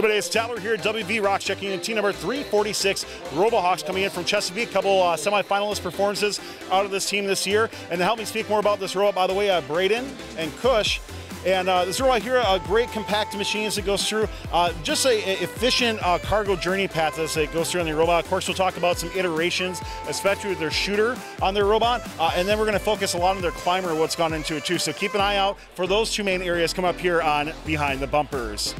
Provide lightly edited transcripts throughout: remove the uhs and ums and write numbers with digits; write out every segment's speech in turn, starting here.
Everybody, it's Tyler here at WV Rocks, checking in team number 346. RoboHawks coming in from Chesapeake. A couple semi-finalist performances out of this team this year. And to help me speak more about this robot, by the way, Braden and Kush. And this robot here, a great compact machine as it goes through. Just a efficient cargo journey path as it goes through on the robot. Of course, we'll talk about some iterations, especially with their shooter on their robot. And then we're going to focus a lot on their climber, what's gone into it too. So keep an eye out for those two main areas come up here on Behind the Bumpers.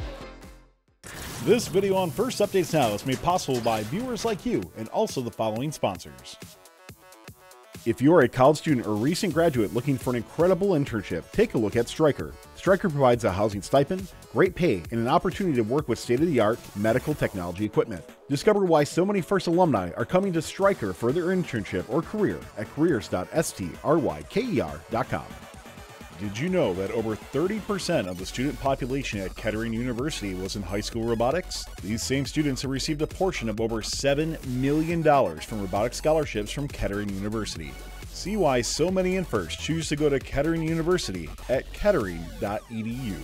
This video on First Updates Now is made possible by viewers like you and also the following sponsors. If you are a college student or recent graduate looking for an incredible internship, take a look at Stryker. Stryker provides a housing stipend, great pay, and an opportunity to work with state-of-the-art medical technology equipment. Discover why so many First alumni are coming to Stryker for their internship or career at careers.stryker.com. Did you know that over 30% of the student population at Kettering University was in high school robotics? These same students have received a portion of over $7 million from robotics scholarships from Kettering University. See why so many in First choose to go to Kettering University at kettering.edu.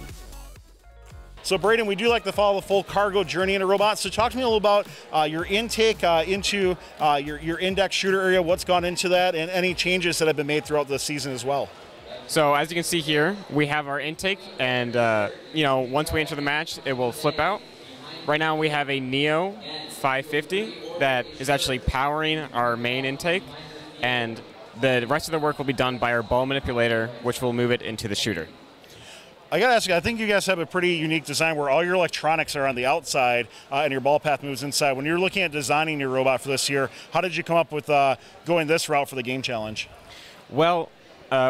So Braden, we do like to follow the full cargo journey in a robot. So talk to me a little about your intake into your index shooter area, what's gone into that, and any changes that have been made throughout the season as well. So as you can see here, we have our intake, and once we enter the match, it will flip out. Right now we have a Neo 550 that is actually powering our main intake, and the rest of the work will be done by our ball manipulator, which will move it into the shooter. I gotta ask you, I think you guys have a pretty unique design where all your electronics are on the outside and your ball path moves inside. When you're looking at designing your robot for this year, how did you come up with going this route for the game challenge? Well,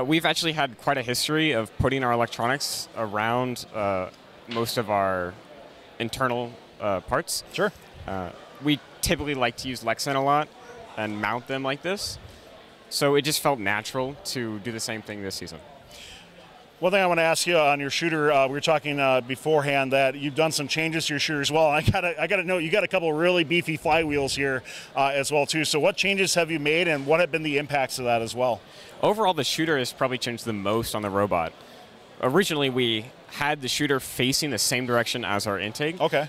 we've actually had quite a history of putting our electronics around most of our internal parts. Sure. We typically like to use Lexan a lot and mount them like this. So it just felt natural to do the same thing this season. One thing I want to ask you on your shooter, we were talking beforehand that you've done some changes to your shooter as well. I gotta know, you got a couple of really beefy flywheels here as well too. So what changes have you made, and what have been the impacts of that as well? Overall, the shooter has probably changed the most on the robot. Originally, we had the shooter facing the same direction as our intake. Okay.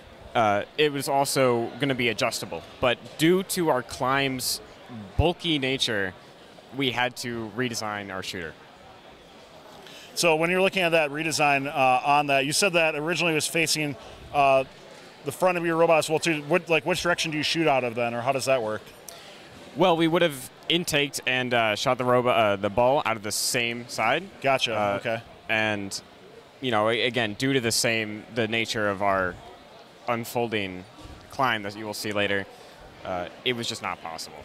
It was also going to be adjustable, but due to our climb's bulky nature, we had to redesign our shooter. So when you're looking at that redesign on that, you said that originally it was facing the front of your robot as well too. Which direction do you shoot out of then, or how does that work? Well, we would have intaked and shot the ball out of the same side. Gotcha. Okay. And again, due to the nature of our unfolding climb that you will see later, it was just not possible.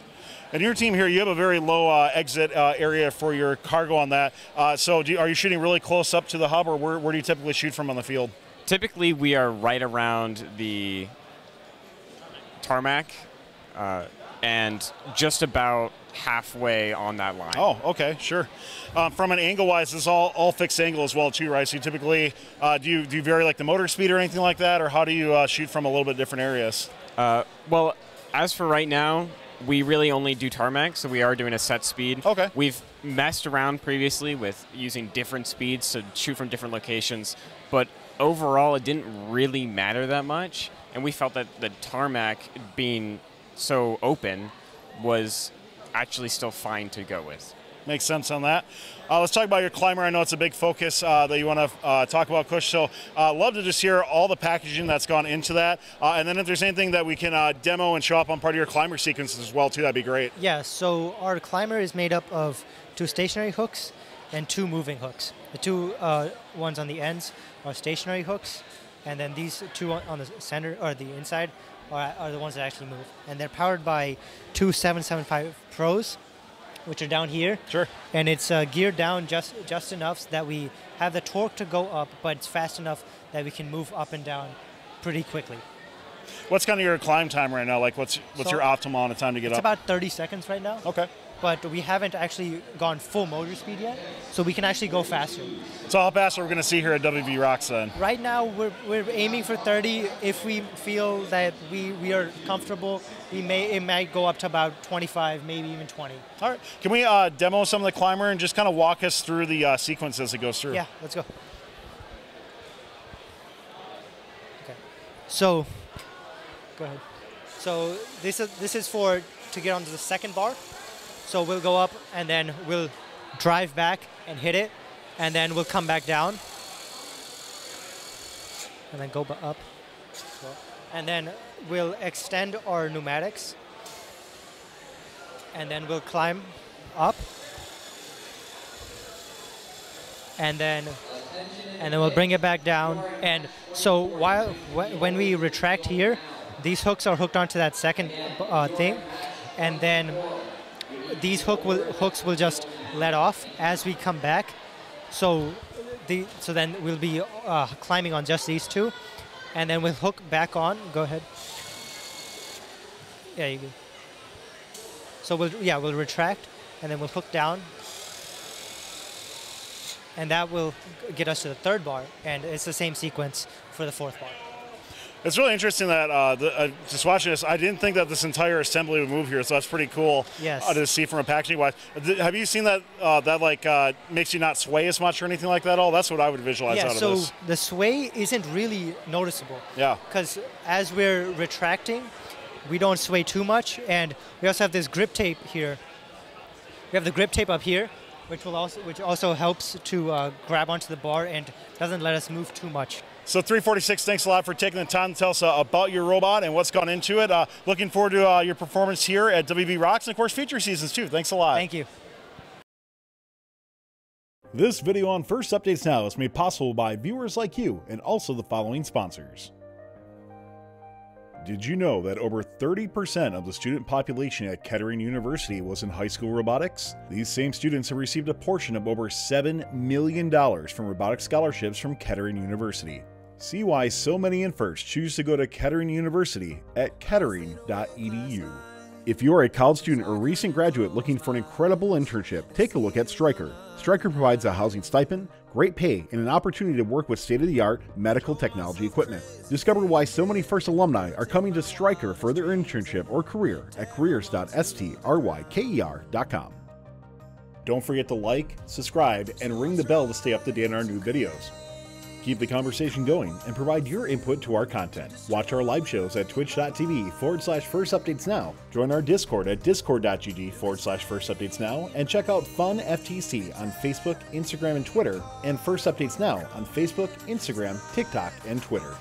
And your team here, you have a very low exit area for your cargo on that. So are you shooting really close up to the hub, or where do you typically shoot from on the field? Typically, we are right around the tarmac and just about halfway on that line. Oh, okay, sure. From an angle-wise, this is all fixed angle as well too, right? So you typically, do you vary like the motor speed or anything like that, or how do you shoot from a little bit different areas? Well, as for right now, we really only do tarmac, so we are doing a set speed. Okay. We've messed around previously with using different speeds to shoot from different locations, but overall it didn't really matter that much, and we felt that the tarmac being so open was actually still fine to go with. Makes sense on that. Let's talk about your climber. I know it's a big focus that you want to talk about, Kush. So love to just hear all the packaging that's gone into that. And then if there's anything that we can demo and show up on part of your climber sequence as well, too, that'd be great. Yeah, so our climber is made up of 2 stationary hooks and 2 moving hooks. The 2 ones on the ends are stationary hooks, and then these 2 on the center, or the inside, are the ones that actually move. And they're powered by 2 775 Pros, which are down here. Sure. And it's geared down just enough so that we have the torque to go up, but it's fast enough that we can move up and down pretty quickly. What's kind of your climb time right now? Like, what's your optimal amount of time to get up? It's about 30 seconds right now. Okay. But we haven't actually gone full motor speed yet, so we can actually go faster. So how fast are we going to see here at WV Rocks then? Right now, we're aiming for 30. If we feel that we are comfortable, it might go up to about 25, maybe even 20. All right. Can we demo some of the climber and just kind of walk us through the sequence as it goes through? Yeah, let's go. Okay. So, go ahead. So this is for to get onto the second bar. So we'll go up and then we'll drive back and hit it, and then we'll come back down, and then go up, and then we'll extend our pneumatics, and then we'll climb up, and then we'll bring it back down. And so when we retract here, these hooks are hooked onto that second thing, and then these hooks will just let off as we come back. So then we'll be climbing on just these two, and then we'll hook back on. Go ahead. Yeah, you go. So we'll retract, and then we'll hook down, and that will get us to the third bar, and it's the same sequence for the fourth bar. It's really interesting that just watching this, I didn't think that this entire assembly would move here, so that's pretty cool. Yes. To see from a packaging wise. Have you seen that makes you not sway as much or anything like that? That's what I would visualize out of this. So the sway isn't really noticeable. Yeah. Because as we're retracting, we don't sway too much, and we also have this grip tape here. We have the grip tape up here, which also helps to grab onto the bar and doesn't let us move too much. So 346, thanks a lot for taking the time to tell us about your robot and what's gone into it. Looking forward to your performance here at WV Rocks, and of course future seasons too. Thanks a lot. Thank you. This video on First Updates Now is made possible by viewers like you and also the following sponsors. Did you know that over 30% of the student population at Kettering University was in high school robotics? These same students have received a portion of over $7 million from robotics scholarships from Kettering University. See why so many in First choose to go to Kettering University at kettering.edu. If you are a college student or recent graduate looking for an incredible internship, take a look at Stryker. Stryker provides a housing stipend, great pay, and an opportunity to work with state-of-the-art medical technology equipment. Discover why so many First alumni are coming to Stryker for their internship or career at careers.stryker.com. Don't forget to like, subscribe, and ring the bell to stay up to date on our new videos. Keep the conversation going and provide your input to our content. Watch our live shows at twitch.tv/firstupdatesnow. Join our Discord at discord.gg/firstupdatesnow, and check out Fun FTC on Facebook, Instagram, and Twitter, and First Updates Now on Facebook, Instagram, TikTok, and Twitter.